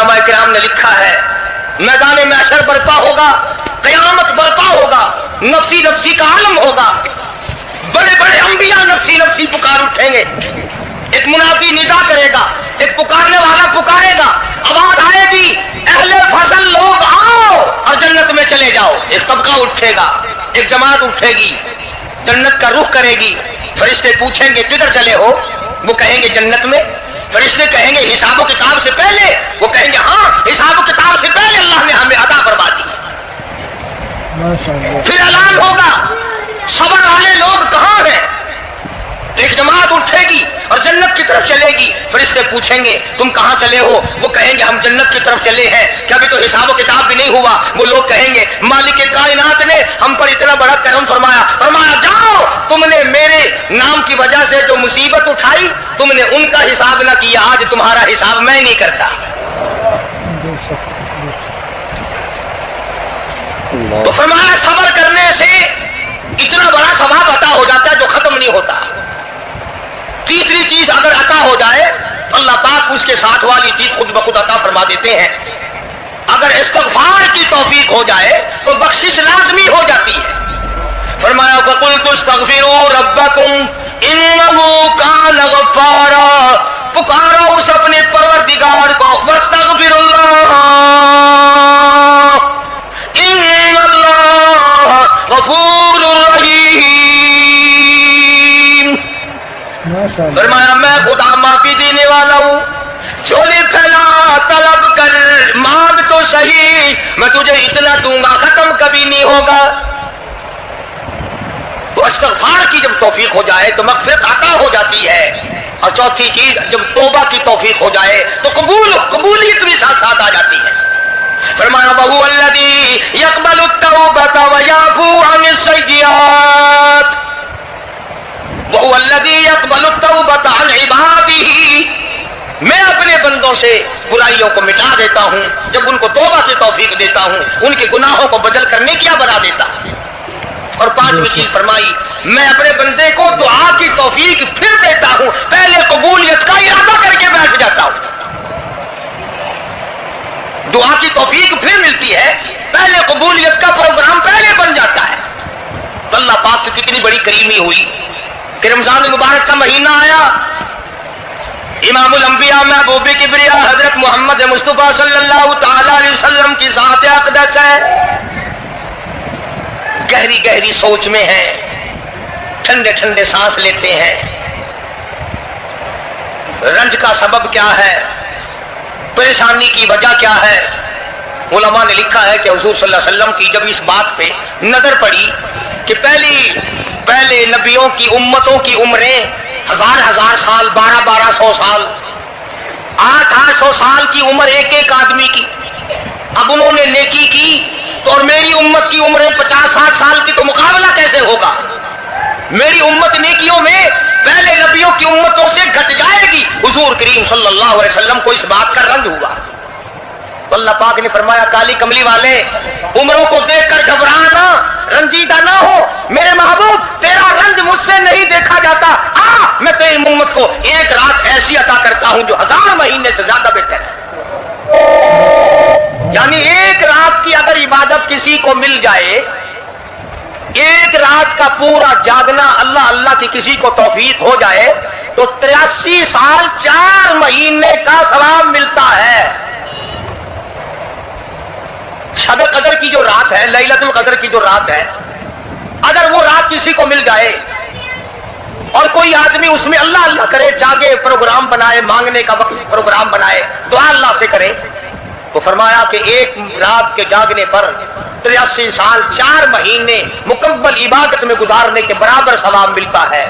علماء کرام نے لکھا ہے میدان محشر برپا ہوگا, قیامت برپا ہوگا, نفسی نفسی کا عالم ہوگا, بڑے بڑے انبیاء نفسی نفسی پکار اٹھیں گے, ایک منادی ندا کرے گا, ایک پکارنے والا پکارے گا, آواز آئے گی اہل فضل لوگ آؤ اور جنت میں چلے جاؤ. ایک طبقہ اٹھے گا, ایک جماعت اٹھے گی, جنت کا رخ کرے گی. فرشتے پوچھیں گے کدھر چلے ہو, وہ کہیں گے جنت میں. فرشتے کہیں گے حساب و کتاب سے پہلے, وہ کہیں گے ہاں حساب و کتاب سے پہلے اللہ نے ہمیں عطا فرما دی. پھر اعلان ہوگا صبر والے لوگ کہاں ہیں. ایک جماعت اٹھے گی اور جنت کی طرف چلے گی. فرشتے پوچھیں گے تم کہاں چلے ہو, وہ کہیں گے ہم جنت کی طرف چلے ہیں, کہ ابھی تو حساب و کتاب بھی نہیں ہوا. وہ لوگ کہیں گے مالک کائنات نے ہم پر اتنا بڑا کرم فرمایا, فرمایا جاؤ تم نے میرے نام کی وجہ سے جو مصیبت اٹھائی تم نے ان کا حساب نہ کیا, آج تمہارا حساب میں نہیں کرتا. تو فرمایا صبر کرنے سے اتنا بڑا ثواب عطا ہو جاتا ہے جو ختم نہیں ہوتا. تیسری چیز اگر عطا ہو جائے اللہ پاک اس کے ساتھ والی چیز خود بخود عطا فرما دیتے ہیں. اگر استغفار کی توفیق ہو جائے تو بخشش لازمی ہو جاتی ہے. فرمایا فَقُلْتُ اسْتَغْفِرُوا رَبَّكُمْ إِنَّهُ كَانَ غَفَّارًا, پکارو اس اپنے پروردگار کو, وَاسْتَغْفِرُوا اللَّهَ إِنَّ اللَّهَ غَفُورٌ رَحِيمٌ. فرمایا میں خدا معافی دینے والا ہوں, چولی پھیلا طلب کر مانگ تو صحیح, میں تجھے اتنا دوں گا ختم کبھی نہیں ہوگا. تو استغفار کی جب توفیق ہو جائے تو مغفرت عطا ہو جاتی ہے. اور چوتھی چیز جب توبہ کی توفیق ہو جائے تو قبولیت بھی ساتھ ساتھ آ جاتی ہے. فرمایا وَهُوَ الَّذِي يَقْبَلُ التَّوْبَةَ وَيَعْفُو عَنِ السَّيِّئَاتِ, وَهُوَ الَّذِي يَقْبَلُ التَّوْبَةَ عَنْ عِبَادِهِ, میں اپنے بندوں سے برائیوں کو مٹا دیتا ہوں جب ان کو توبہ کی توفیق دیتا ہوں, ان کے گناہوں کو بدل کر نیکیاں بنا دیتا ہوں. اور پانچویں چیز فرمائی میں اپنے بندے کو دعا کی توفیق پھر دیتا ہوں, پہلے قبولیت کا ارادہ کر کے بیٹھ جاتا ہوں. دعا کی توفیق پھر ملتی ہے, پہلے قبولیت کا پروگرام پہلے بن جاتا ہے. تو اللہ پاک کی کتنی بڑی کریمی ہوئی کہ رمضان المبارک کا مہینہ آیا, امام الانبیاء محبوب کبریا حضرت محمد مصطفیٰ صلی اللہ تعالی علیہ وسلم کی ذات اقدس ہے, گہری گہری سوچ میں ہیں, ٹھنڈے ٹھنڈے سانس لیتے ہیں. رنج کا سبب کیا ہے, پریشانی کی وجہ کیا ہے. علماء نے لکھا ہے کہ حضور صلی اللہ علیہ وسلم کی جب اس بات پہ نظر پڑی کہ پہلے نبیوں کی امتوں کی عمریں 1000 سال, 1200 سال, 800 سال کی عمر ایک ایک آدمی کی. اب انہوں نے نیکی کی تو اور میری امت کی عمریں 50-60 سال کی, تو مقابلہ کیسے ہوگا. میری امت نیکیوں میں پہلے نبیوں کی امتوں سے گھٹ جائے گی. حضور کریم صلی اللہ علیہ وسلم کو اس بات کا رنج ہوا. تو اللہ پاک نے فرمایا کالی کملی والے عمروں کو دیکھ کر گھبرانا, رنجیدہ نہ ہو. میرے محبوب تیرا رنج مجھ سے نہیں دیکھا جاتا, میں تیری امت کو ایک رات ایسی عطا کرتا ہوں جو 1000 مہینے سے زیادہ بہتر ہے. یعنی ایک رات کی اگر عبادت کسی کو مل جائے, ایک رات کا پورا جاگنا اللہ اللہ کی کسی کو توفیق ہو جائے تو 83 سال 4 مہینے کا ثواب ملتا ہے. شب قدر کی جو رات ہے, لیلۃ القدر کی جو رات ہے, اگر وہ رات کسی کو مل جائے اور کوئی آدمی اس میں اللہ اللہ کرے, جاگے, پروگرام بنائے, مانگنے کا وقت پروگرام بنائے, دعا اللہ سے کرے, تو فرمایا کہ ایک رات کے جاگنے پر 83 سال 4 مہینے مکمل عبادت میں گزارنے کے برابر ثواب ملتا ہے.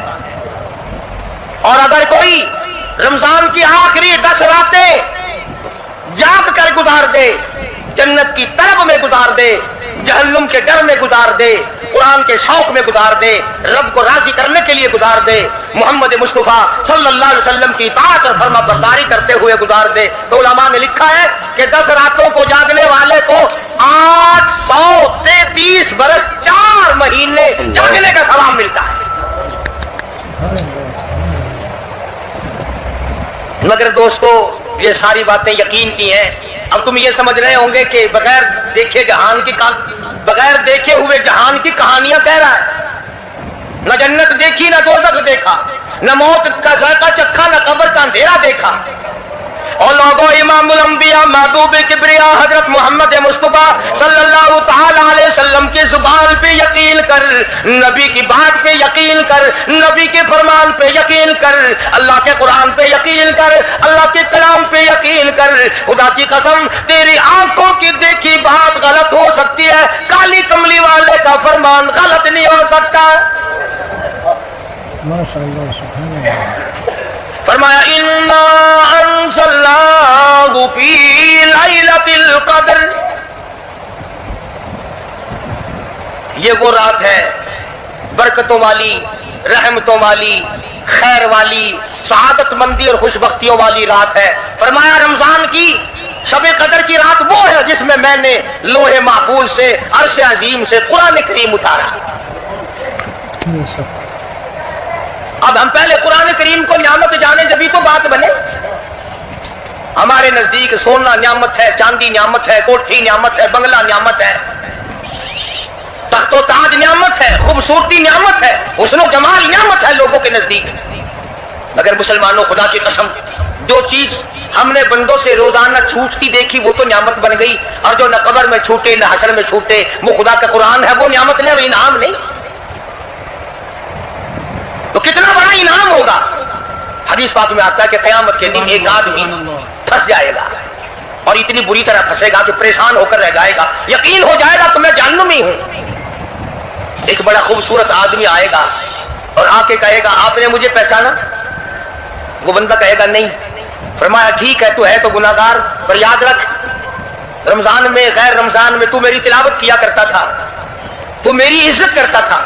اور اگر کوئی رمضان کی آخری 10 راتیں جاگ کر گزار دے, جنت کی طلب میں گزار دے, جہنم کے ڈر میں گزار دے, قرآن کے شوق میں گزار دے, رب کو راضی کرنے کے لیے گزار دے, محمد مصطفیٰ صلی اللہ علیہ وسلم کی اطاعت اور فرما برداری کرتے ہوئے گزار دے, تو علماء نے لکھا ہے کہ 10 راتوں کو جاگنے والے کو 833 برس 4 مہینے جاگنے کا ثواب ملتا ہے. مگر دوستو یہ ساری باتیں یقین کی ہیں, اب تم یہ سمجھ رہے ہوں گے کہ بغیر دیکھے ہوئے جہان کی کہانیاں کہہ رہا ہے. نہ جنت دیکھی نہ دوزخ دیکھا، نہ موت کا ذائقہ چکھا، نہ قبر کا اندھیرا دیکھا. اور لوگوں امام الانبیاء محبوب کبریا حضرت محمد مصطفیٰ صلی اللہ تعالی علیہ وسلم کی زبان پہ یقین کر، نبی کی بات پہ یقین کر، نبی کے فرمان پہ یقین کر، اللہ کے قرآن پہ یقین کر، اللہ کے کلام پہ یقین کر. خدا کی قسم تیری آنکھوں کی دیکھی بات غلط ہو سکتی ہے، کالی کملی والے کا فرمان غلط نہیں ہو سکتا. ماشاء اللہ سبحان اللہ. فرمایا انا انزلناہ فی لیلۃ القدر، یہ وہ رات ہے برکتوں والی، رحمتوں والی، خیر والی، سعادت مندی اور خوش بختیوں والی رات ہے. فرمایا رمضان کی شب قدر کی رات وہ ہے جس میں میں نے لوح محفوظ سے عرش عظیم سے قرآن کریم اتارا. اب ہم پہلے قرآن کریم کو نعمت جانے جبھی تو بات بنے. ہمارے نزدیک سونا نعمت ہے، چاندی نعمت ہے، کوٹھی نعمت ہے، بنگلہ نعمت ہے، تخت و تاج نعمت ہے، خوبصورتی نعمت ہے، حسن و جمال نعمت ہے لوگوں کے نزدیک. مگر مسلمانوں خدا کی قسم جو چیز ہم نے بندوں سے روزانہ چھوٹتی دیکھی وہ تو نعمت بن گئی، اور جو نہ قبر میں چھوٹے نہ حشر میں چھوٹے وہ خدا کا قرآن ہے، وہ نعمت نہیں، وہ انعام نہیں. تو کتنا بڑا انعام ہوگا. حدیث پاک میں آتا ہے کہ قیامت کے دن ایک آدمی پھنس جائے گا اور اتنی بری طرح پھنسے گا کہ پریشان ہو کر رہ جائے گا، یقین ہو جائے گا کہ میں جہنمی ہوں. ایک بڑا خوبصورت آدمی آئے گا اور آ کے کہے گا آپ نے مجھے پہچانا؟ وہ بندہ کہے گا نہیں. فرمایا ٹھیک ہے تو ہے تو گناہگار، پر یاد رکھ رمضان میں غیر رمضان میں تو میری تلاوت کیا کرتا تھا، تو میری عزت کرتا تھا،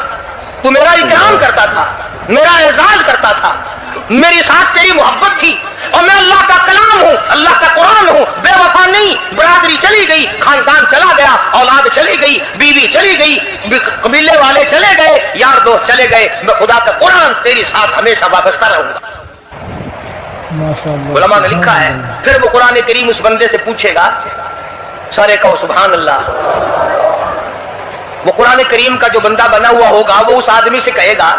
تو میرا اکرام کرتا تھا، میرا اعزاز کرتا تھا، میری ساتھ تیری محبت تھی، اور میں اللہ کا کلام ہوں، اللہ کا قرآن ہوں. بے وفا نہیں. برادری چلی گئی، خاندان چلا گیا، اولاد چلی گئی، بیوی چلی گئی، قبیلے والے چلے گئے، یار دوست چلے گئے، میں خدا کا قرآن تیری ساتھ ہمیشہ وابستہ رہوں گا. علماء نے لکھا ہے پھر وہ قرآن کریم اس بندے سے پوچھے گا، سارے کہو سبحان اللہ. وہ قرآن کریم کا جو بندہ بنا ہوا ہوگا وہ اس آدمی سے کہے گا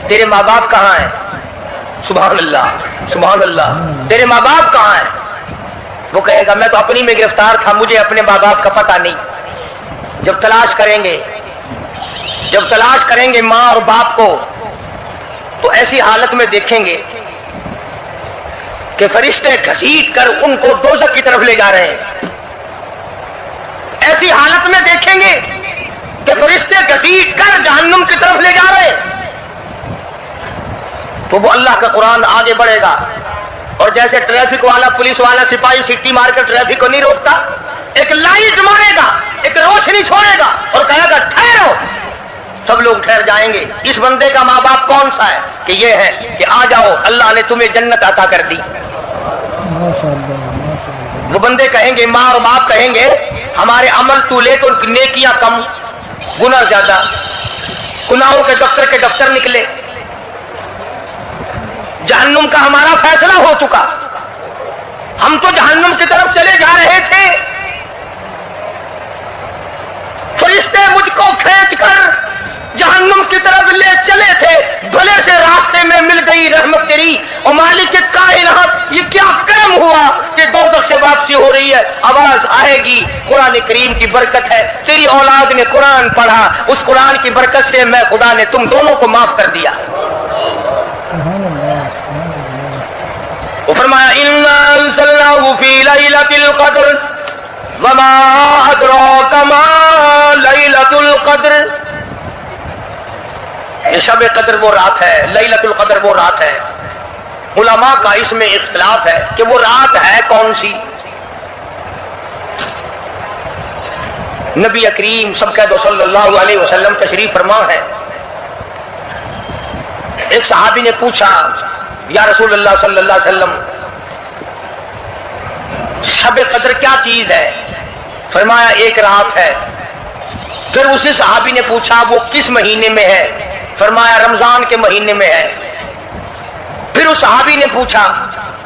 تیرے ماں باپ کہاں ہیں؟ سبحان اللہ سبحان اللہ. تیرے ماں باپ کہاں ہیں؟ وہ کہے گا میں تو اپنی میں گرفتار تھا، مجھے اپنے ماں باپ کا پتہ نہیں. جب تلاش کریں گے ماں اور باپ کو تو ایسی حالت میں دیکھیں گے کہ فرشتے گھسیٹ کر ان کو دوزخ کی طرف لے جا رہے ہیں. ایسی حالت میں دیکھیں گے کہ فرشتے گھسیٹ کر جہنم کی طرف لے جا رہے ہیں. تو وہ اللہ کا قرآن آگے بڑھے گا، اور جیسے ٹریفک والا پولیس والا سپاہی سٹی مار کر ٹریفک کو نہیں روکتا، ایک لائٹ مارے گا، ایک روشنی چھوڑے گا اور کہے گا ٹھہرو. سب لوگ ٹھہر جائیں گے. اس بندے کا ماں باپ کون سا ہے؟ کہ یہ ہے کہ آ جاؤ اللہ نے تمہیں جنت عطا کر دی. وہ بندے کہیں گے، ماں اور باپ کہیں گے ہمارے عمل تو لے تو نیکیاں کم، گناہ زیادہ، گناہوں کے دفتر نکلے، جہنم کا ہمارا فیصلہ ہو چکا، ہم تو جہنم کی طرف چلے جا رہے تھے. فرشتے مجھ کو کھینچ کر جہنم کی طرف لے چلے تھے، بھلے سے راستے میں مل گئی رحمت تیری. اور مالک کائنات یہ کیا کرم ہوا کہ دوزخ سے واپسی ہو رہی ہے، آواز آئے گی. قرآن کریم کی برکت ہے، تیری اولاد نے قرآن پڑھا، اس قرآن کی برکت سے میں خدا نے تم دونوں کو معاف کر دیا. وہ فرمایا انا انزلناہ فی لیلۃ القدر وما ادراک ما لیلۃ القدر. یہ شب قدر وہ رات ہے، لیلۃ القدر وہ رات ہے. علماء کا اس میں اختلاف ہے کہ وہ رات ہے کون سی. نبی کریم سب کہہ دو صلی اللہ علیہ وسلم تشریف فرما ہے. ایک صحابی نے پوچھا یا رسول اللہ صلی اللہ علیہ وسلم شب قدر کیا چیز ہے؟ فرمایا ایک رات ہے. پھر اسی صحابی نے پوچھا وہ کس مہینے میں ہے؟ فرمایا رمضان کے مہینے میں ہے. پھر اس صحابی نے پوچھا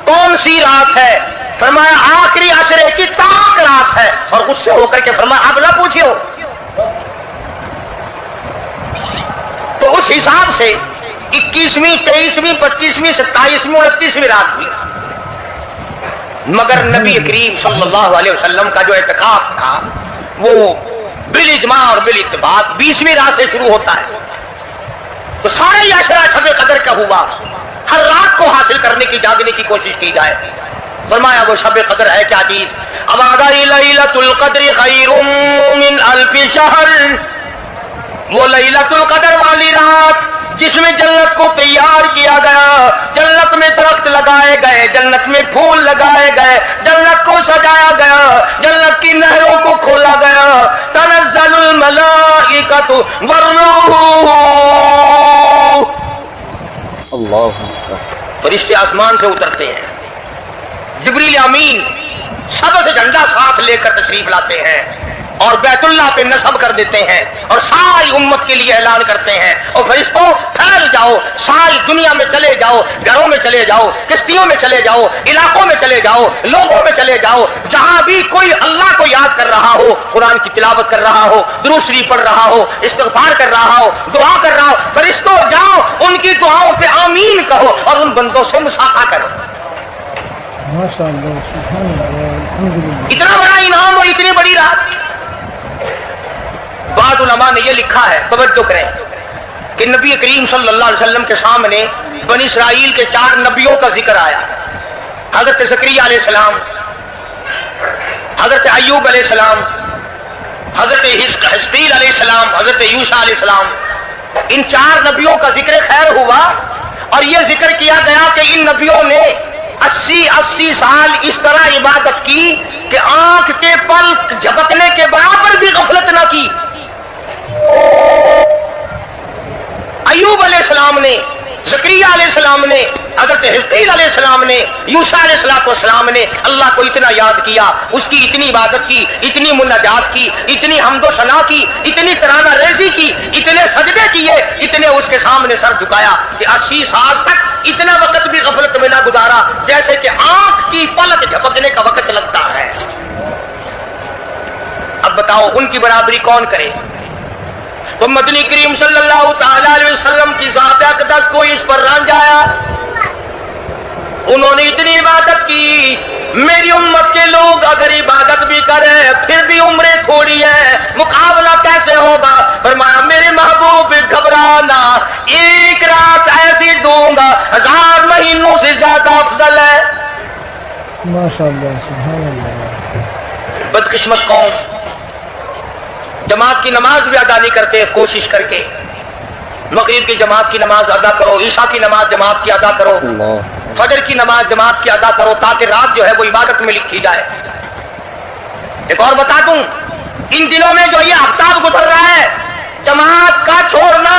کون سی رات ہے؟ فرمایا آخری عشرے کی تاک رات ہے، اور غصے ہو کر کے فرمایا اب نہ پوچھو. تو اس حساب سے 21ویں 23ویں 25ویں 27ویں 29ویں رات ہوئی، مگر نبی کریم صلی اللہ علیہ وسلم کا جو اعتکاف تھا وہ بالاجماع اور بالاتفاق 20ویں رات سے شروع ہوتا ہے. تو سارے یہ عشرہ شب قدر کا ہوا، ہر رات کو حاصل کرنے کی جاگنے کی کوشش کی جائے. فرمایا وہ شب قدر ہے کیا چیز؟ ابادا لیلۃ القدر خیر من الف شہر، وہ لیلۃ القدر والی رات جس میں جنت کو تیار کیا گیا، جنت میں درخت لگائے گئے، جنت میں پھول لگائے گئے، جنت کو سجایا گیا، جنت کی نہروں کو کھولا گیا. تنزل الملائکۃ والروح، اللہ فرشتے آسمان سے اترتے ہیں، جبریل امین سبز جھنڈا ساتھ لے کر تشریف لاتے ہیں اور بیت اللہ پہ نصب کر دیتے ہیں اور ساری امت کے لیے اعلان کرتے ہیں اور فرشتوں پھیل جاؤ، ساری دنیا میں چلے جاؤ، گھروں میں چلے جاؤ، کشتیوں میں چلے جاؤ، علاقوں میں چلے جاؤ، لوگوں میں چلے جاؤ، جہاں بھی کوئی اللہ کو یاد کر رہا ہو، قرآن کی تلاوت کر رہا ہو، درود شریف پڑھ رہا ہو، استغفار کر رہا ہو، دعا کر رہا ہو، فرشتوں جاؤ ان کی دعاؤں پہ آمین کہو اور ان بندوں سے مسافہ کرو. ماشاء اللہ سبحان اللہ الحمدللہ. اتنا بڑا انعام اور اتنی بڑی رات. بعض علماء نے یہ لکھا ہے، توجہ کریں، کہ نبی کریم صلی اللہ علیہ وسلم کے سامنے بنی اسرائیل کے 4 نبیوں کا ذکر آیا. حضرت زکریا علیہ السلام، حضرت ایوب علیہ السلام، حضرت حزقیل علیہ السلام، حضرت یوشع علیہ السلام. ان 4 نبیوں کا ذکر خیر ہوا اور یہ ذکر کیا گیا کہ ان نبیوں نے 80 سال اس طرح عبادت کی کہ آنکھ کے پل جھپکنے کے برابر بھی غفلت نہ کی. ایوب علیہ السلام نے، زکریا علیہ السلام نے، حضرت حزقیل علیہ السلام نے، یوشع علیہ السلام نے اللہ کو اتنا یاد کیا، اس کی اتنی عبادت کی، اتنی مناجات کی، اتنی حمد و ثنا کی، اتنی ترانہ ریزی کی، اتنے سجدے کیے، اتنے اس کے سامنے سر جھکایا کہ 80 سال تک اتنا وقت بھی غفلت میں نہ گزارا جیسے کہ آنکھ کی پلک جھپکنے کا وقت لگتا ہے. اب بتاؤ ان کی برابری کون کرے؟ تو مدنی کریم صلی اللہ تعالی علیہ وسلم کی ذات اقدس کو اس پر رانجھایا. انہوں نے اتنی عبادت کی. میری امت کے لوگ اگر عبادت بھی کریں پھر بھی عمریں تھوڑی ہے، مقابلہ کیسے ہوگا؟ فرمایا میرے محبوب گھبرانا، ایک رات ایسی دوں گا 1000 مہینوں سے زیادہ افضل ہے. ماشاء اللہ سبحان اللہ. بدقسمت قوم جماعت کی نماز بھی ادا نہیں کرتے. کوشش کر کے مغرب کی جماعت کی نماز ادا کرو، عشاء کی نماز جماعت کی ادا کرو، فجر کی نماز جماعت کی ادا کرو تاکہ رات جو ہے وہ عبادت میں لکھی جائے. ایک اور بتا دوں، ان دنوں میں جو یہ آفتاب گزر رہا ہے، جماعت کا چھوڑنا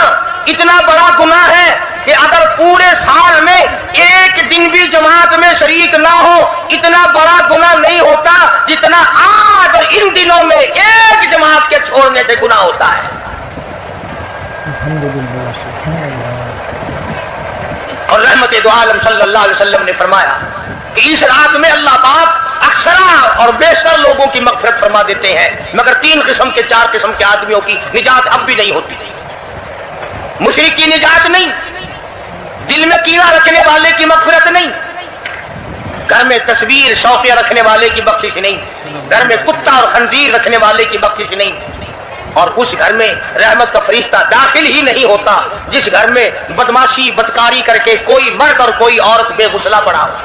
اتنا بڑا گناہ ہے کہ اگر پورے سال میں ایک دن بھی جماعت میں شریک نہ ہو اتنا بڑا گناہ نہیں ہوتا جتنا آج ان دنوں میں ایک جماعت کے چھوڑنے سے گناہ ہوتا ہے. الحمدللہ سبحان اللہ. اور رحمت دو عالم صلی اللہ علیہ وسلم نے فرمایا کہ اس رات میں اللہ پاک اکثر اور بیشتر لوگوں کی مغفرت فرما دیتے ہیں، مگر 3 قسم کے 4 قسم کے آدمیوں کی نجات اب بھی نہیں ہوتی. مشرک کی نجات نہیں، دل میں کینہ رکھنے والے کی مغفرت نہیں، گھر میں تصویر شوقیہ رکھنے والے کی بخشش نہیں، گھر میں کتا اور خنزیر رکھنے والے کی بخشش نہیں، اور اس گھر میں رحمت کا فرشتہ داخل ہی نہیں ہوتا جس گھر میں بدماشی بدکاری کر کے کوئی مرد اور کوئی عورت بے غسلہ پڑا ہو.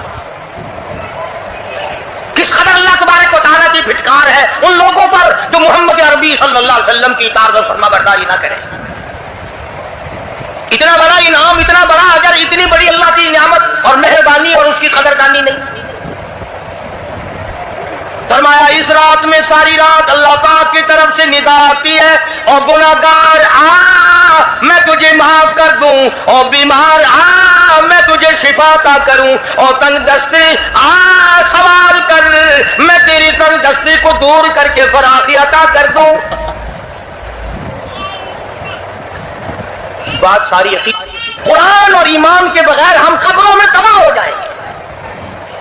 کس قدر اللہ تبارک و تعالیٰ کی پھٹکار ہے ان لوگوں پر جو محمد عربی صلی اللہ علیہ وسلم کی اطاعت اور فرما برداری نہ کریں. اتنا بڑا انعام، اتنا بڑا اجر، اتنی بڑی اللہ کی نعمت اور مہربانی اور اس کی قدردانی نہیں. فرمایا اس رات میں ساری رات اللہ پاک کی طرف سے ندا آتی ہے اور گناہگار آ میں تجھے معاف کر دوں، اور بیمار آ میں تجھے شفا عطا کروں، اور تنگ دستی آ سوال کر میں تیری تنگ دستی کو دور کر کے فراخی عطا کر دوں. بات ساری حقیقت قرآن اور ایمان کے بغیر ہم قبروں میں تباہ ہو جائیں گے.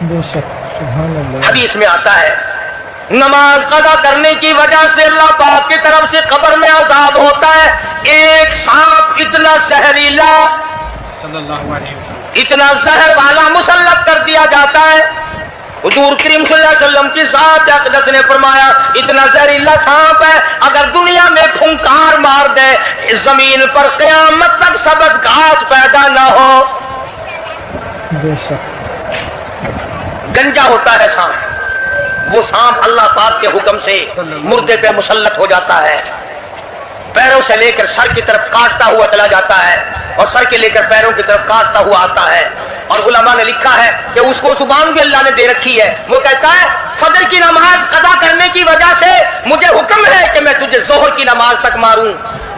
بے شک سبحان اللہ حدیث میں آتا ہے نماز قضا کرنے کی وجہ سے اللہ پاک کی طرف سے قبر میں عذاب ہوتا ہے۔ ایک سانپ اتنا زہریلا اتنا زہر والا مسلط کر دیا جاتا ہے، حضور کریم صلی اللہ علیہ وسلم کی ذات اقدس نے فرمایا اتنا زہریلا سانپ ہے اگر دنیا میں پھنکار مار دے زمین پر قیامت تک سبز گھاس پیدا نہ ہو۔ بے شک گنجا ہوتا ہے سانپ، وہ سانپ اللہ پاک کے حکم سے مردے پہ مسلط ہو جاتا ہے، پیروں سے لے کر سر کی طرف کاٹتا ہوا چلا جاتا ہے اور سر کے لے کر پیروں کی طرف کاٹتا ہوا آتا ہے۔ اور علماء نے لکھا ہے کہ اس کو زبان بھی اللہ نے دے رکھی ہے، وہ کہتا ہے فجر کی نماز قضا کرنے کی وجہ سے مجھے حکم ہے کہ میں تجھے ظہر کی نماز تک ماروں،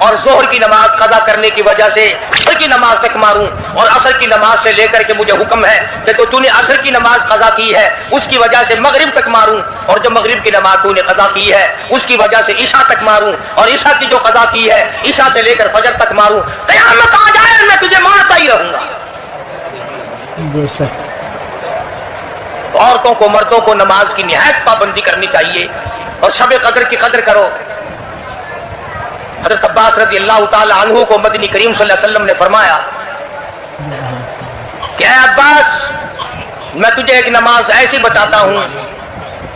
اور ظہر کی نماز قضا کرنے کی وجہ سے عصر کی نماز تک ماروں، اور عصر کی نماز سے لے کر کے مجھے حکم ہے کہ تو نے عصر کی نماز قضا کی ہے اس کی وجہ سے مغرب تک ماروں، اور جو مغرب کی نماز تو نے قضا کی ہے اس کی وجہ سے عشاء تک ماروں، اور عشاء کی جو قضا کی ہے عشاء سے لے کر فجر تک ماروں، قیامت آ جائے میں تجھے مارتا ہی رہوں گا۔ بے شک عورتوں کو مردوں کو نماز کی نہایت پابندی کرنی چاہیے اور شب قدر کی قدر کرو۔ حضرت عباس رضی اللہ تعالی عنہ کو مدنی کریم صلی اللہ علیہ وسلم نے فرمایا کہ اے عباس میں تجھے ایک نماز ایسی بتاتا ہوں،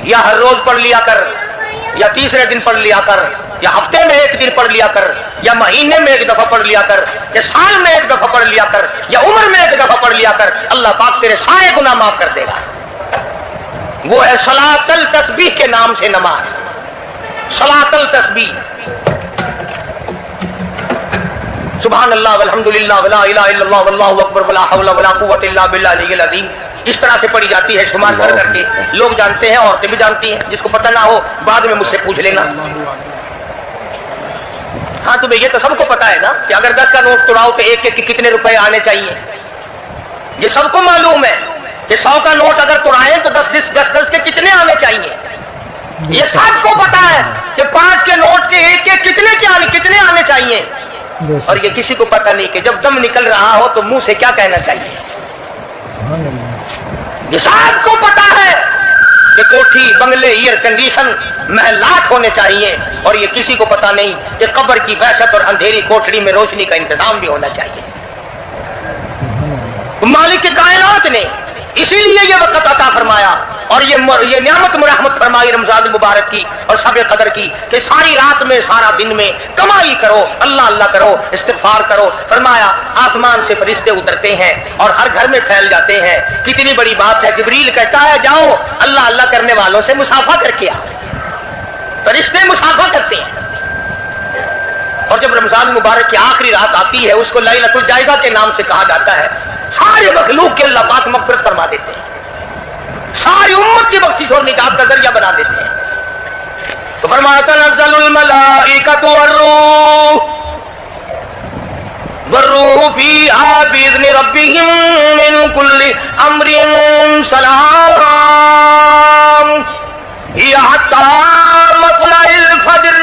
یا ہر روز پڑھ لیا کر، یا تیسرے دن پڑھ لیا کر، یا ہفتے میں ایک دن پڑھ لیا کر، یا مہینے میں ایک دفعہ پڑھ لیا کر، یا سال میں ایک دفعہ پڑھ لیا کر، یا عمر میں ایک دفعہ پڑھ لیا کر، اللہ پاک تیرے سارے گناہ معاف کر دے گا۔ وہ ہے صلاۃ التسبیح کے نام سے نماز، صلاۃ التسبیح، سبحان اللہ والحمد للہ ولا الہ الا اللہ واللہ اکبر ولا حول ولا قوۃ الا باللہ العلی العظیم، اس طرح سے پڑھی جاتی ہے شمار کر کر کے، لوگ جانتے ہیں عورتیں بھی جانتی ہیں، جس کو پتہ نہ ہو بعد میں مجھ سے پوچھ لینا۔ ہاں تمہیں یہ تو سب کو پتا ہے نا کہ اگر 10 کا نوٹ توڑاؤ تو ایک کے کتنے روپے آنے چاہیے، یہ سب کو معلوم ہے کہ 100 کا نوٹ اگر توڑائیں تو 10 کے کتنے آنے چاہیے، یہ سب کو پتا ہے کہ 5 کے نوٹ کے ایک کتنے آنے چاہیے، بے اور شک یہ کسی کو پتہ نہیں کہ جب دم نکل رہا ہو تو منہ سے کیا کہنا چاہیے۔ سبحان اللہ یہ سب کو پتا ہے کہ کوٹھی بنگلے ایئر کنڈیشن محلات ہونے چاہیے، اور یہ کسی کو پتا نہیں کہ قبر کی وحشت اور اندھیری کوٹڑی میں روشنی کا انتظام بھی ہونا چاہیے۔ مالک کائنات نے اسی لیے یہ وقت عطا فرمایا اور یہ نعمت مرحمت فرمائی رمضان المبارک کی اور شب قدر کی کہ ساری رات میں سارا دن میں کمائی کرو، اللہ اللہ کرو، استغفار کرو۔ فرمایا آسمان سے فرشتے اترتے ہیں اور ہر گھر میں پھیل جاتے ہیں، کتنی بڑی بات ہے۔ جبریل کہتا ہے جاؤ اللہ اللہ کرنے والوں سے مصافحہ کر کے آؤ، فرشتے مصافحہ کرتے ہیں۔ اور جب رمضان مبارک کی آخری رات آتی ہے اس کو لیلۃ الجائزہ کے نام سے کہا جاتا ہے، سارے مخلوق کے اللہ پاک مغفرت فرما دیتے ہیں، ساری امت کی بخشش اور نجات کا ذریعہ بنا دیتے ہیں۔ تو فرمایا تنزل الملائکۃ والروح فیہا بإذن ربہم من کل امر سلام حتی مطلع الفجر۔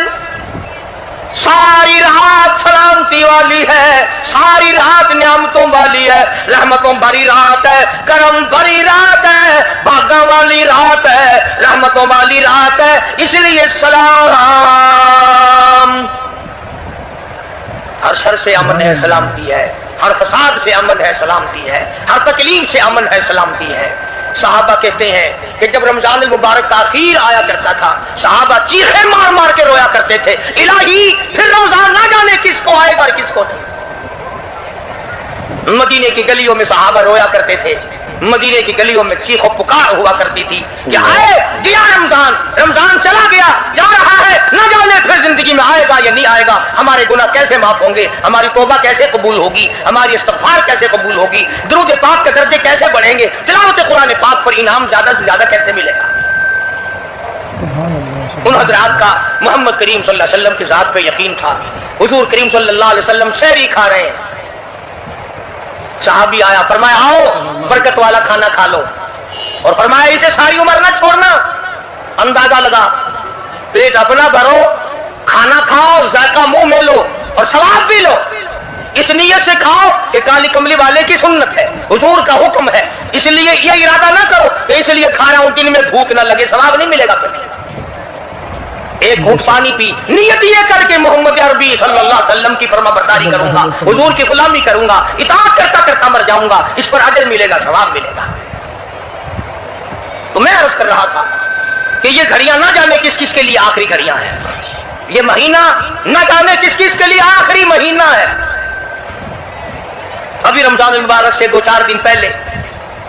ساری رات سلامتی والی ہے، ساری رات نعمتوں والی ہے، رحمتوں بھری رات ہے، کرم بھری رات ہے، بھاگا والی رات ہے، رحمتوں والی رات ہے، اس لیے سلام۔ ہر شر سے امن ہے سلامتی ہے، ہر فساد سے امن ہے سلامتی ہے، ہر تکلیف سے امن ہے سلامتی ہے۔ صحابہ کہتے ہیں کہ جب رمضان المبارک تاخیر آیا کرتا تھا صحابہ چیخیں مار مار کے رویا کرتے تھے، الہی پھر رمضان نہ جانے کس کو آئے گا اور کس کو نہیں۔ مدینے کی گلیوں میں صحابہ رویا کرتے تھے، مدینے کی گلیوں میں چیخ و پکار ہوا کرتی تھی کہ آئے گیا رمضان، رمضان چلا گیا جا رہا ہے، نہ جانے پھر زندگی میں آئے گا یا نہیں آئے گا، ہمارے گناہ کیسے معاف ہوں گے، ہماری توبہ کیسے قبول ہوگی، ہماری استغفار کیسے قبول ہوگی، درود پاک کے درجے کیسے بڑھیں گے، تلاوت قرآن پاک پر انعام زیادہ سے زیادہ کیسے ملے گا۔ سبحان اللہ ان حضرات کا محمد کریم صلی اللہ علیہ وسلم کی ذات پہ یقین تھا۔ حضور کریم صلی اللہ علیہ وسلم سحری کھا رہے ہیں، صحابی آیا، فرمایا آؤ برکت والا کھانا کھا لو، اور فرمایا اسے ساری عمر نہ چھوڑنا، اندازہ لگا، پیٹ اپنا بھرو، کھانا کھاؤ، ذائقہ منہ میں لو اور ثواب بھی لو۔ اس نیت سے کھاؤ کہ کالی کملی والے کی سنت ہے، حضور کا حکم ہے، اس لیے یہ ارادہ نہ کرو کہ اس لیے کھا رہا ہوں دن میں بھوک نہ لگے، ثواب نہیں ملے گا کبھی۔ ایک گھونٹ پانی پی، نیت یہ کر کے محمد عربی صلی اللہ علیہ وسلم کی فرما برداری کروں گا، حضور کی غلامی کروں گا، اطاعت کرتا کرتا مر جاؤں گا، اس پر اجر ملے گا، ثواب ملے گا۔ تو میں عرض کر رہا تھا کہ یہ گھڑیاں نہ جانے کس کس کے لیے آخری گھڑیاں ہیں، یہ مہینہ نہ جانے کس کس کے لیے آخری مہینہ ہے۔ ابھی رمضان المبارک سے 2-4 دن پہلے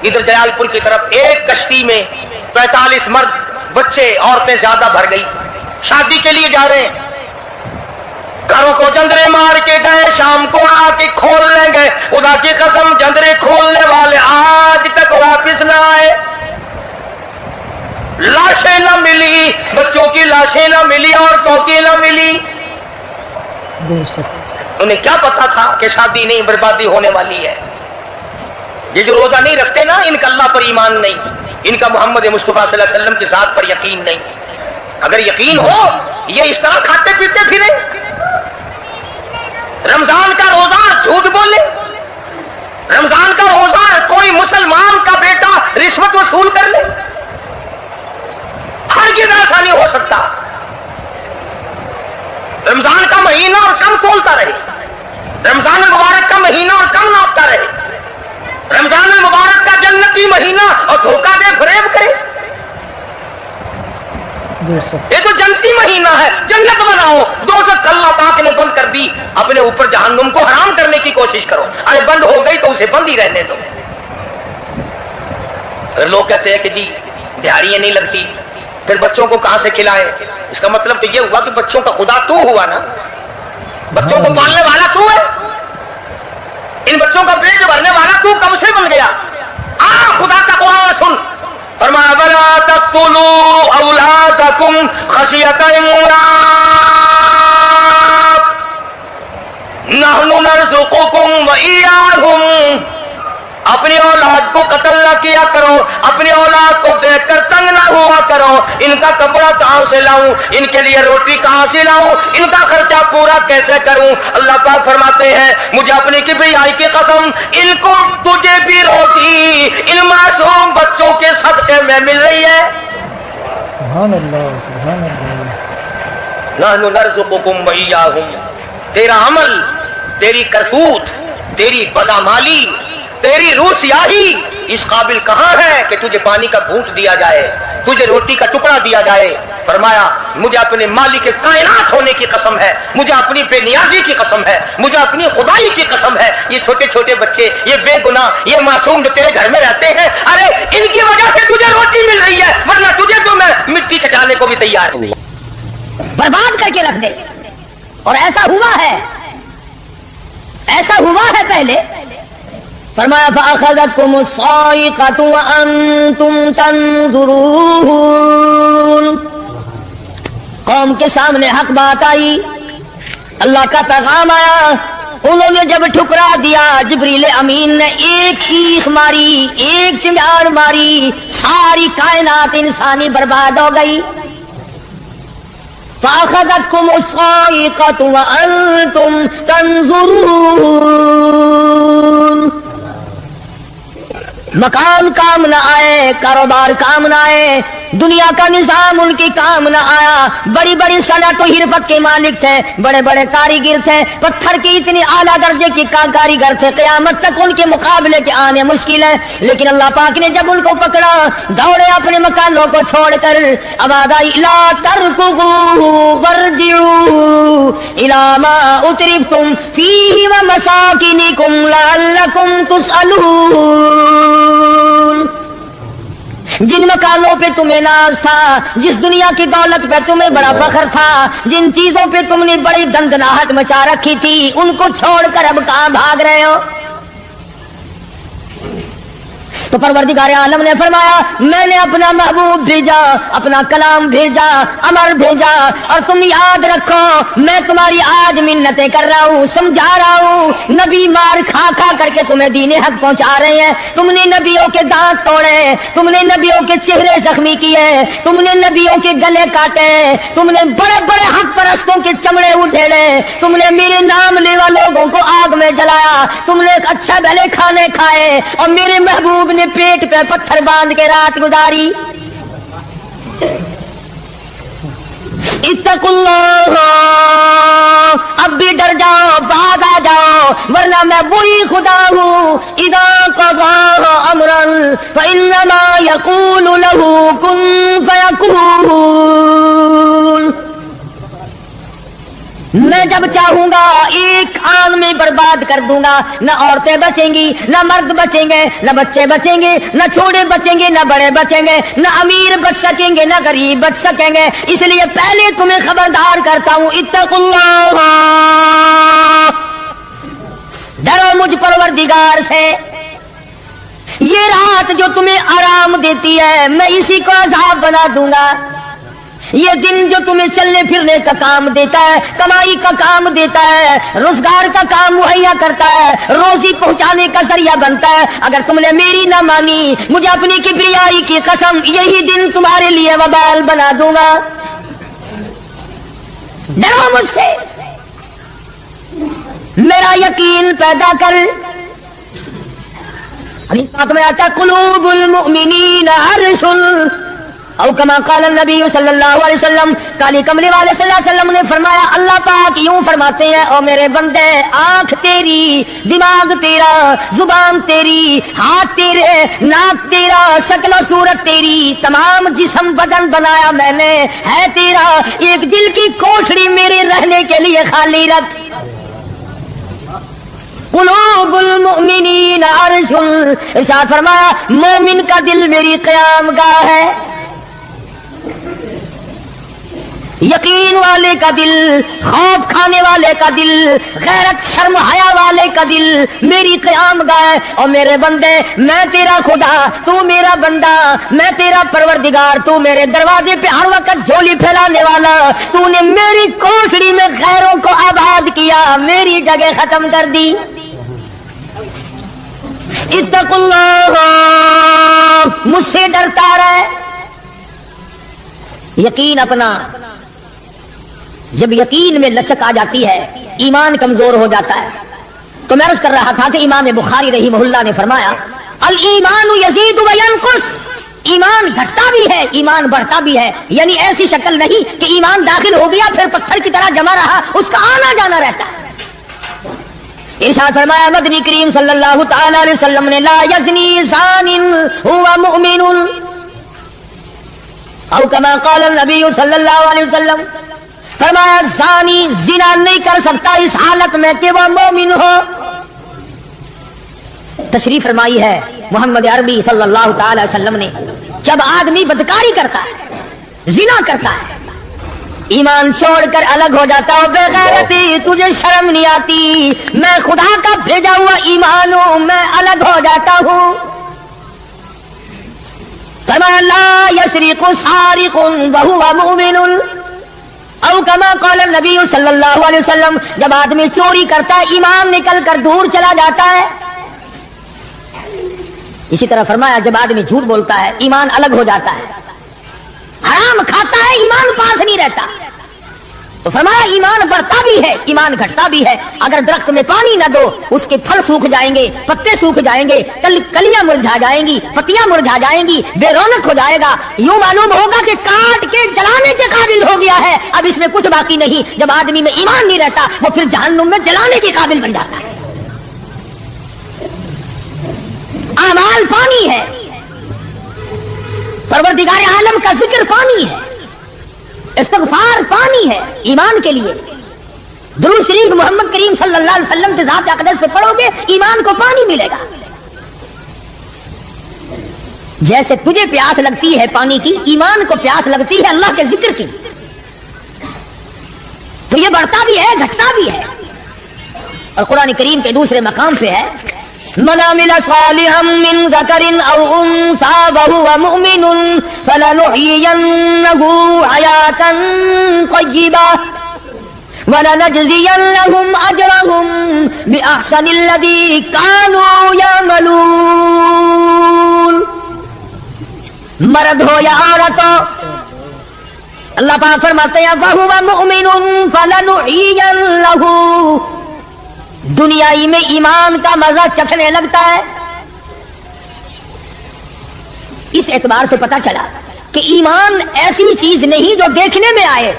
ادھر جلال پور کی طرف ایک کشتی میں 45 مرد، بچے، عورتیں زیادہ بھر گئی، شادی کے لیے جا رہے ہیں، گھروں کو جندرے مار کے گئے، شام کو آ کے کھول لیں گے، خدا کی قسم جندرے کھولنے والے آج تک واپس نہ آئے، لاشیں نہ ملی، بچوں کی لاشیں نہ ملی، عورتوں کی نہ ملی۔ بے شک انہیں کیا پتا تھا کہ شادی نہیں، بربادی ہونے والی ہے۔ یہ جو روزہ نہیں رکھتے نا، ان کا اللہ پر ایمان نہیں، ان کا محمد مصطفیٰ صلی اللہ علیہ وسلم کی ذات پر یقین نہیں۔ اگر یقین ہو یہ اس طرح کھاتے پیتے پھرے، رمضان کا روزہ جھوٹ بولے، رمضان کا روزہ کوئی مسلمان کا بیٹا رشوت وصول کر لے، ہرگز ایسا نہیں ہو سکتا۔ رمضان کا مہینہ اور کم تولتا رہے، رمضان مبارک کا مہینہ اور کم ناپتا رہے، رمضان مبارک کا جنتی مہینہ اور دھوکہ دے فریب کرے۔ بے شک یہ تو جنتی مہینہ ہے، جنت بناؤ، دوزخ اللہ پاک نے بند کر دی، اپنے اوپر جہنم کو حرام کرنے کی کوشش کرو، ارے بند ہو گئی تو اسے بند ہی رہنے دو۔ پھر لوگ کہتے ہیں کہ جی دیہاڑیاں نہیں لگتی، پھر بچوں کو کہاں سے کھلائے؟ اس کا مطلب تو یہ ہوا کہ بچوں کا خدا تو ہوا نا، بچوں کو پالنے والا تو ہے، ان بچوں کا پیٹ بھرنے والا تو کب سے بن گیا؟ خدا کا قرآن سن، فرمایا وَلَا تَقْتُلُوا أَوْلَادَكُمْ خَشْيَةَ إِمْلَاقٍ نَحْنُ نَرْزُقُكُمْ وَإِيَّاهُمْ۔ اپنی اولاد کو قتل نہ کیا کرو، اپنی اولاد کو دیکھ کر تنگ نہ ہوا کرو، ان کا کپڑا کہاں سے لاؤں، ان کے لیے روٹی کہاں سے لاؤں، ان کا خرچہ پورا کیسے کروں؟ اللہ پاک فرماتے ہیں مجھے اپنی کبریائی کی قسم، ان کو تجھے بھی روٹی ان معصوم بچوں کے صدقے میں مل رہی ہے۔ سبحان اللہ سبحان اللہ۔ نحن نرزقکم وإیاہم، تیرا عمل، تیری کرتوت، تیری بدعمالی، تیری روح سیاہی اس قابل کہاں ہے کہ تجھے پانی کا گھونٹ دیا جائے، تجھے روٹی کا ٹکڑا دیا جائے؟ فرمایا مجھے اپنے مالک کائنات ہونے کی قسم ہے، مجھے اپنی بے نیازی کی قسم ہے، مجھے اپنی خدائی کی قسم ہے، یہ چھوٹے چھوٹے بچے، یہ بے گناہ، یہ معصوم جو تیرے گھر میں رہتے ہیں، ارے ان کی وجہ سے تجھے روٹی مل رہی ہے، ورنہ تجھے تو میں مٹی چٹانے کو بھی تیار ہوں۔ برباد کر کے رکھ دے۔ اور ایسا ہوا ہے، ایسا ہوا ہے پہلے، فرمایا فَأَخَذَتْكُمُ الصَّاعِقَةُ وَأَنْتُمْ تَنْظُرُونَ۔ قوم کے سامنے حق بات آئی، اللہ کا پیغام آیا، انہوں نے جب ٹھکرا دیا، جبریل امین نے ایک چیخ ماری، ایک چنگاڑ ماری، ساری کائنات انسانی برباد ہو گئی۔ فَأَخَذَتْكُمُ الصَّاعِقَةُ وَأَنْتُمْ تَنْظُرُونَ۔ مکان کام نہ آئے، کاروبار کام نہ آئے، دنیا کا نظام ان کی کام نہ آیا، بڑی بڑی صنعت و حرفت کے مالک تھے، بڑے بڑے کاریگر تھے، پتھر کی اتنی اعلیٰ درجے کی کاریگر تھے، قیامت تک ان کے مقابلے کے آنے مشکل ہے، لیکن اللہ پاک نے جب ان کو پکڑا، دوڑے اپنے مکانوں کو چھوڑ کر، آواز آئی لا ترکضوا وارجعوا الی ما اترفتم فیہ ومساکنکم لعلکم تسألون۔ جن مکانوں پہ تمہیں ناز تھا، جس دنیا کی دولت پہ تمہیں بڑا فخر تھا، جن چیزوں پہ تم نے بڑی دندناہٹ مچا رکھی تھی، ان کو چھوڑ کر اب کہاں بھاگ رہے ہو؟ تو پروردگار عالم نے فرمایا میں نے اپنا محبوب بھیجا، اپنا کلام بھیجا، امر بھیجا، اور تم یاد رکھو میں تمہاری آج منتیں کر رہا ہوں، سمجھا رہا ہوں۔ نبی مار کھا کھا کر کے تمہیں دین حق پہنچا رہے ہیں، تم نے نبیوں کے دانت توڑے، تم نے نبیوں کے چہرے زخمی کیے، تم نے نبیوں کے گلے کاٹے، تم نے بڑے بڑے حق پرستوں کے چمڑے ادھیڑے، تم نے میرے نام لیوا لوگوں کو آگ میں جلایا، تم نے اچھا بھلے کھانے کھائے، اور میرے محبوب نے پیٹ پہ پتھر باندھ کے رات گزاری۔ اتقوا اللہ، اب بھی ڈر جاؤ، بعد آ جاؤ، ورنہ میں وہی خدا ہوں اذا قضى امرا فانما يقول له كن فيكون۔ میں جب چاہوں گا ایک آن میں برباد کر دوں گا، نہ عورتیں بچیں گی، نہ مرد بچیں گے، نہ بچے بچیں گے، نہ چھوٹے بچیں گے، نہ بڑے بچیں گے، نہ امیر بچ سکیں گے، نہ غریب بچ سکیں گے۔ اس لیے پہلے تمہیں خبردار کرتا ہوں اتقوا اللہ، ڈرو مجھ پروردگار سے۔ یہ رات جو تمہیں آرام دیتی ہے میں اسی کو عذاب بنا دوں گا، یہ دن جو تمہیں چلنے پھرنے کا کام دیتا ہے، کمائی کا کام دیتا ہے، روزگار کا کام مہیا کرتا ہے، روزی پہنچانے کا ذریعہ بنتا ہے، اگر تم نے میری نہ مانی، مجھے اپنی کبریائی کی قسم یہی دن تمہارے لیے وبال بنا دوں گا۔ ڈرو مجھ سے، میرا یقین پیدا کر۔ حدیث پاک میں آتا قلوب المؤمنین عرش، او کما قال النبی صلی اللہ علیہ وسلم، کالی کملی والے صلی اللہ علیہ وسلم نے فرمایا اللہ پاک یوں فرماتے ہیں او میرے بندے، آنکھ تیری، دماغ تیرا، زبان تیری، ہاتھ تیرے، ناک تیرا، شکل و صورت تیری، تمام جسم بدن بنایا میں نے ہے تیرا، ایک دل کی کوٹھڑی میرے رہنے کے لیے خالی رکھ۔ قلوب المؤمنین عرش، ارشاد فرمایا مومن کا دل میری قیام گاہ ہے، یقین والے کا دل، خوف کھانے والے کا دل، غیرت شرم حیا والے کا دل میری قیام گاہ۔ اور میرے بندے میں تیرا خدا، تو میرا بندہ، میں تیرا پروردگار، تو میرے دروازے پہ ہر وقت جھولی پھیلانے والا، تو نے میری کوٹھڑی میں غیروں کو آباد کیا، میری جگہ ختم کر دی۔ اتقوا اللہ، مجھ سے ڈرتا رہے۔ یقین اپنا، جب یقین میں لچک آ جاتی ہے ایمان کمزور ہو جاتا ہے۔ تو میں عرض کر رہا تھا کہ امام بخاری رحمہ اللہ نے فرمایا الایمان یزید و ینقص، ایمان گھٹتا بھی ہے ایمان بڑھتا بھی ہے، یعنی ایسی شکل نہیں کہ ایمان داخل ہو گیا پھر پتھر کی طرح جمع رہا، اس کا آنا جانا رہتا ہے۔ ارشاد فرمایا مدنی کریم صلی اللہ تعالی علیہ وسلم نے لا یزنی زان هو مؤمن، او کما قال النبی صلی اللہ علیہ وسلم، فرمایا زانی زنا نہیں کر سکتا اس حالت میں کہ وہ مومن ہو۔ تشریف فرمائی ہے محمد عربی صلی اللہ تعالی وسلم نے، جب آدمی بدکاری کرتا ہے، زنا کرتا ہے، ایمان چھوڑ کر الگ ہو جاتا ہو، بے غیرتی تجھے شرم نہیں آتی، میں خدا کا بھیجا ہوا ایمان ہوں، میں الگ ہو جاتا ہوں۔ فرمایا لا یسرق سارق وهو مؤمن، او کما قال النبی صلی اللہ علیہ وسلم، جب آدمی چوری کرتا ہے ایمان نکل کر دور چلا جاتا ہے۔ اسی طرح فرمایا جب آدمی جھوٹ بولتا ہے ایمان الگ ہو جاتا ہے، حرام کھاتا ہے ایمان پاس نہیں رہتا۔ تو فرمایا ایمان بڑھتا بھی ہے ایمان گھٹتا بھی ہے، اگر درخت میں پانی نہ دو اس کے پھل سوکھ جائیں گے، پتے سوکھ جائیں گے، کلیاں مرجھا جائیں گی، پتیاں مرجھا جائیں گی، بے رونق ہو جائے گا، یوں معلوم ہوگا کہ کاٹ کے جلانے کے قابل ہو گیا ہے، اب اس میں کچھ باقی نہیں۔ جب آدمی میں ایمان نہیں رہتا وہ پھر جہنم میں جلانے کے قابل بن جاتا ہے۔ اعمال پانی ہے، پروردگار عالم کا ذکر پانی ہے، استغفار پانی ہے ایمان کے لیے۔ درود شریف محمد کریم صلی اللہ علیہ وسلم کے ذات اقدس پہ پڑھو گے ایمان کو پانی ملے گا۔ جیسے تجھے پیاس لگتی ہے پانی کی، ایمان کو پیاس لگتی ہے اللہ کے ذکر کی۔ تو یہ بڑھتا بھی ہے گھٹتا بھی ہے، اور قرآن کریم کے دوسرے مقام پہ ہے من عمل صالحا من ذكر او انثى وهو مؤمن فلنحيينه حياة طيبة وَلَنَجْزِيَنَّهُمْ أَجْرَهُمْ بِأَحْسَنِ الَّذِي كَانُوا يَعْمَلُونَ. مرد ہو یا عورت ہو، اللہ پاک فرماتے ہیں وَهُوَ مُؤْمِنٌ فَلَنُحْيِيَنَّهُ. دنیائی میں ایمان کا مزہ چکھنے لگتا ہے. اس اعتبار سے پتہ چلا کہ ایمان ایسی چیز نہیں جو دیکھنے میں آئے.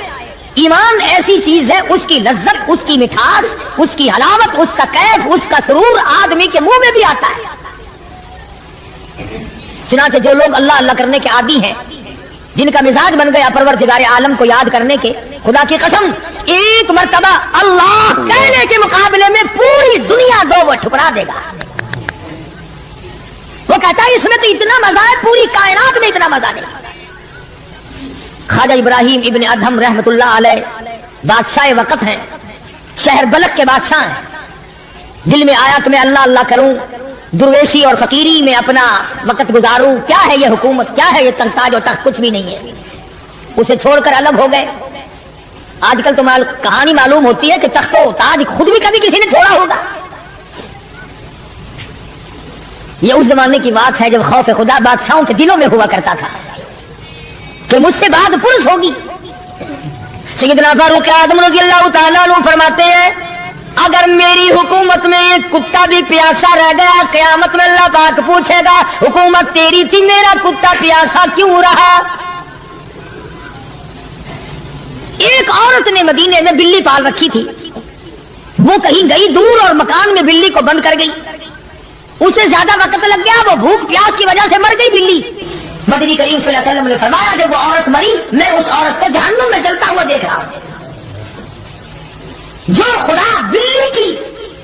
ایمان ایسی چیز ہے، اس کی لذت، اس کی مٹھاس، اس کی حلاوت، اس کا کیف، اس کا سرور آدمی کے منہ میں بھی آتا ہے. چنانچہ جو لوگ اللہ اللہ کرنے کے عادی ہیں، جن کا مزاج بن گیا پروردگار عالم کو یاد کرنے کے، خدا کی قسم ایک مرتبہ اللہ کہنے کے مقابلے میں پوری دنیا دو وہ ٹھکرا دے گا. وہ کہتا ہے اس میں تو اتنا مزہ ہے، پوری کائنات میں اتنا مزہ نہیں. خواجہ ابراہیم ابن ادہم رحمت اللہ علیہ بادشاہ وقت ہیں، شہر بلک کے بادشاہ ہیں. دل میں آیا کہ میں اللہ اللہ کروں، درویشی اور فقیری میں اپنا وقت گزاروں. کیا ہے یہ حکومت، کیا ہے یہ تاج و تخت، کچھ بھی نہیں ہے. اسے چھوڑ کر الگ ہو گئے. آج کل تو کہانی معلوم ہوتی ہے کہ تخت و تاج خود بھی کبھی کسی نے چھوڑا ہوگا. یہ اس زمانے کی بات ہے جب خوف خدا بادشاہوں کے دلوں میں ہوا کرتا تھا کہ مجھ سے بعد پرس ہوگی. سیدنا فاروق اعظم رضی اللہ تعالیٰ عنہ فرماتے ہیں اگر میری حکومت میں ایک کتا بھی پیاسا رہ گیا، قیامت میں اللہ پاک پوچھے گا حکومت تیری تھی، میرا کتا پیاسا کیوں رہا. ایک عورت نے مدینے میں بلی پال رکھی تھی. وہ کہیں گئی دور اور مکان میں بلی کو بند کر گئی. اسے زیادہ وقت لگ گیا، وہ بھوک پیاس کی وجہ سے مر گئی بلی. مدنی کریم صلی اللہ علیہ وسلم نے فرمایا جب وہ عورت مری میں اس عورت کو جہنم میں جلتا ہوا دیکھ رہا ہوں. جو خدا بلی کی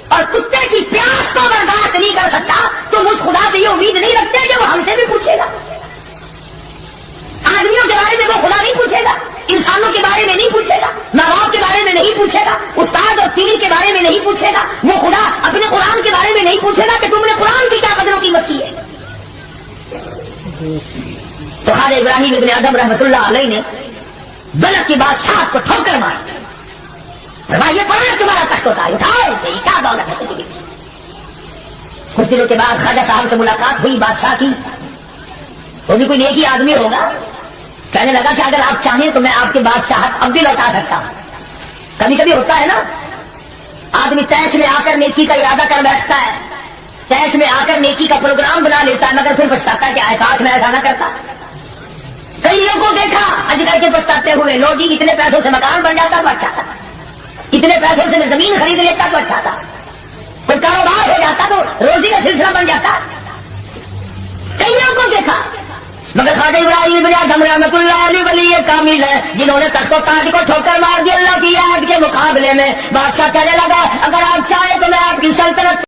اور کتے کی پیاس کو برداشت نہیں کر سکتا تو اس خدا سے یہ امید نہیں رکھتے کہ وہ ہم سے بھی پوچھے گا. آدمیوں کے بارے میں وہ خدا نہیں پوچھے گا، انسانوں کے بارے میں نہیں پوچھے گا، ماں باپ کے بارے میں نہیں پوچھے گا، استاد اور پیر کے بارے میں نہیں پوچھے گا. وہ خدا اپنے قرآن کے بارے میں نہیں پوچھے گا کہ تم نے قرآن کی کیا قدر و قیمت کی ہے. تو خواجہ ابراہیم ابن ادہم رحمت اللہ علیہ نے بلک کی بادشاہ کو ٹھوکر ماری. یہ پڑھا تمہارا تخت ہوتا ہے، اٹھاؤ اسے، کیا دولت ہے تمہیں. کچھ دنوں کے بعد خواجہ صاحب سے ملاقات ہوئی بادشاہ کی. وہ بھی کوئی نیکی آدمی ہوگا. کہنے لگا کہ اگر آپ چاہیں تو میں آپ کی بادشاہت اب بھی لوٹا سکتا ہوں. کبھی کبھی ہوتا ہے نا آدمی تیش میں آ کر نیکی کا ارادہ کر بیٹھتا ہے، تیش میں آ کر نیکی کا پروگرام بنا لیتا ہے، مگر پھر پچھتاتا ہے کہ کاش میں ایسا نہ کرتا. کئی لوگوں کو دیکھا حج کر کے پچھتاتے ہوئے، لو جی اتنے پیسوں سے مکان بن جاتا تو اچھا تھا، اتنے پیسوں سے میں زمین خرید لیتا تو اچھا تھا، کوئی کاروبار ہو جاتا تو روزی کا سلسلہ بن جاتا. کئی لوگوں کو دیکھا مگر خواجہ ابراہیم ابن ادہم رحمۃ اللہ علیہ ولی کامل ہے جنہوں نے تخت و تاج کو ٹھوکر مار دی. اللہ کی یاد کے مقابلے میں بادشاہ کہنے لگا اگر آپ چاہیں تو میں آپ کی سلطنت